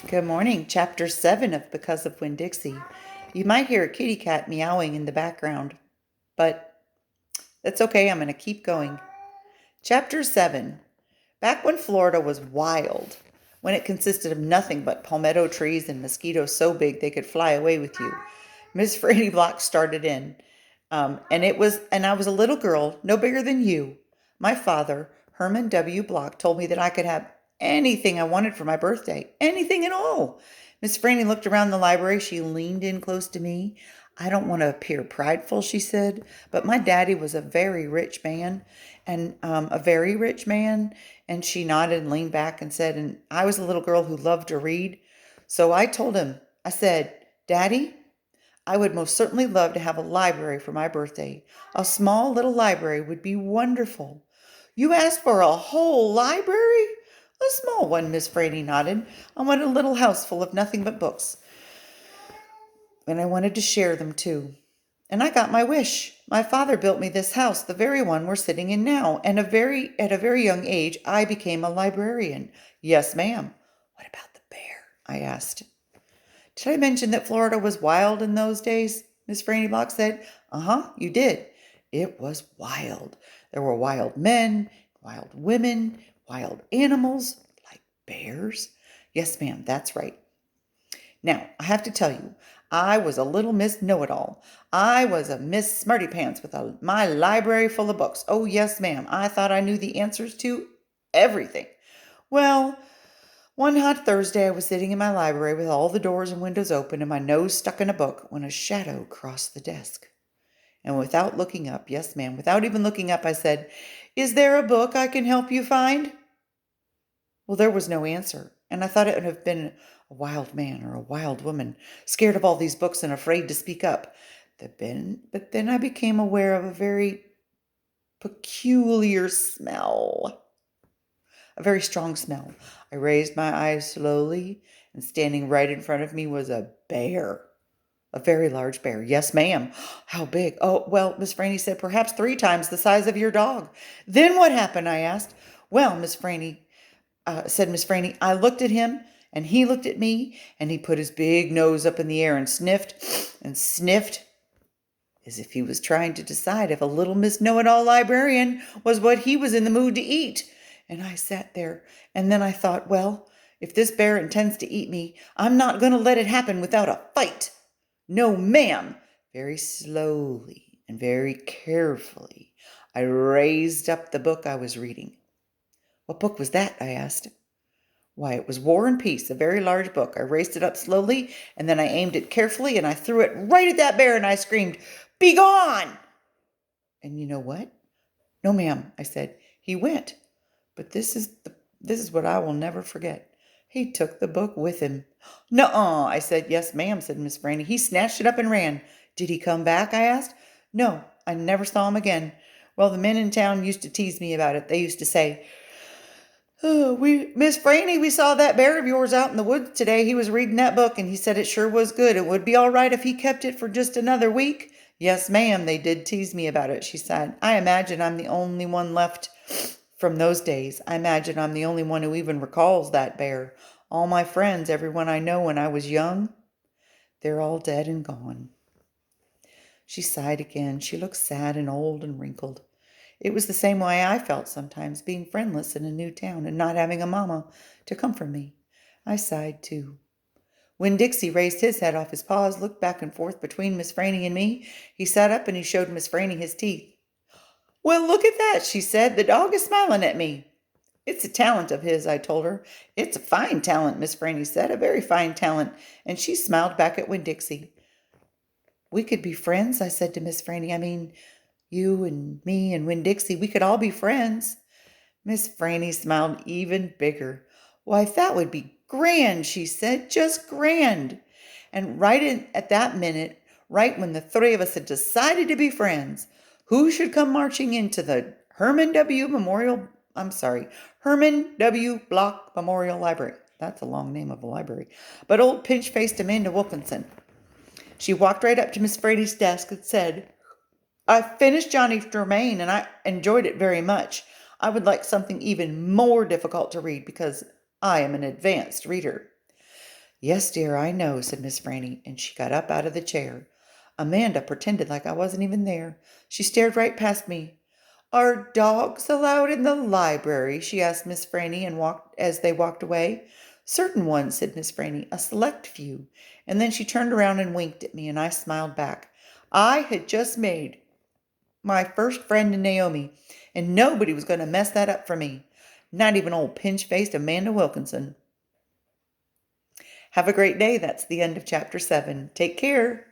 Good morning. Chapter 7 of Because of Winn-Dixie. You might hear a kitty cat meowing in the background, but that's okay. I'm going to keep going. Chapter 7. Back when Florida was wild, when it consisted of nothing but palmetto trees and mosquitoes so big they could fly away with you, Miss Franny Block started in. And I was a little girl, no bigger than you. My father, Herman W. Block, told me that I could have anything I wanted for my birthday, anything at all. Miss Franny looked around the library. She leaned in close to me. I don't want to appear prideful, she said, but my daddy was a very rich man, and she nodded and leaned back and said, and I was a little girl who loved to read. So I told him, I said, Daddy, I would most certainly love to have a library for my birthday. A small little library would be wonderful. You asked for a whole library? A small one, Miss Frady nodded. I want a little house full of nothing but books. And I wanted to share them too. And I got my wish. My father built me this house, the very one we're sitting in now, and at a very young age I became a librarian. Yes, ma'am. What about the bear? I asked. Did I mention that Florida was wild in those days? Miss Franny Block said. Uh-huh, you did. It was wild. There were wild men, wild women, wild animals, like bears. Yes, ma'am, that's right. Now, I have to tell you, I was a little Miss Know-It-All. I was a Miss Smarty Pants with my library full of books. Oh, yes, ma'am. I thought I knew the answers to everything. Well, one hot Thursday, I was sitting in my library with all the doors and windows open and my nose stuck in a book when a shadow crossed the desk. And without looking up, yes, ma'am, without even looking up, I said, Is there a book I can help you find? Well, there was no answer, and I thought it would have been a wild man or a wild woman, scared of all these books and afraid to speak up. But then I became aware of a very peculiar smell. A very strong smell. I raised my eyes slowly, and standing right in front of me was a bear. A very large bear. Yes, ma'am. How big? Oh, well, Miss Franny said perhaps 3 times the size of your dog. Then what happened? I asked. Well, said Miss Franny, I looked at him, and he looked at me, and he put his big nose up in the air and sniffed, as if he was trying to decide if a little Miss Know-It-All librarian was what he was in the mood to eat. And I sat there, and then I thought, well, if this bear intends to eat me, I'm not going to let it happen without a fight. No, ma'am. Very slowly and very carefully, I raised up the book I was reading. What book was that? I asked. Why, it was War and Peace, a very large book. I raised it up slowly, and then I aimed it carefully, and I threw it right at that bear, and I screamed, Be gone! And you know what? No, ma'am, I said. He went. But this is what I will never forget. He took the book with him. Nuh-uh, I said. Yes, ma'am, said Miss Franny. He snatched it up and ran. Did he come back? I asked. No, I never saw him again. Well, the men in town used to tease me about it. They used to say, Oh, Miss Franny, we saw that bear of yours out in the woods today. He was reading that book, and he said it sure was good. It would be all right if he kept it for just another week. Yes, ma'am, they did tease me about it, she said. I imagine I'm the only one left from those days. I imagine I'm the only one who even recalls that bear. All my friends, everyone I know when I was young, they're all dead and gone. She sighed again. She looked sad and old and wrinkled. It was the same way I felt sometimes, being friendless in a new town and not having a mamma to comfort me. I sighed too. Winn-Dixie raised his head off his paws, looked back and forth between Miss Franny and me. He sat up and he showed Miss Franny his teeth. Well, look at that, she said. The dog is smiling at me. It's a talent of his, I told her. It's a fine talent, Miss Franny said, a very fine talent. And she smiled back at Winn-Dixie. We could be friends, I said to Miss Franny. I mean, you and me and Winn-Dixie, we could all be friends. Miss Franny smiled even bigger. Why, that would be grand, she said, just grand. And at that minute, right when the 3 of us had decided to be friends, who should come marching into the Herman W. Block Memorial Library. That's a long name of a library. But old pinch-faced Amanda Wilkinson. She walked right up to Miss Franny's desk and said, I finished Johnny Germain and I enjoyed it very much. I would like something even more difficult to read because I am an advanced reader. Yes, dear, I know, said Miss Franny, and she got up out of the chair. Amanda pretended like I wasn't even there. She stared right past me. Are dogs allowed in the library? She asked Miss Franny and walked as they walked away. Certain ones, said Miss Franny, a select few. And then she turned around and winked at me, and I smiled back. I had just made my first friend in Naomi, and nobody was going to mess that up for me. Not even old pinch-faced Amanda Wilkinson. Have a great day. That's the end of chapter 7. Take care.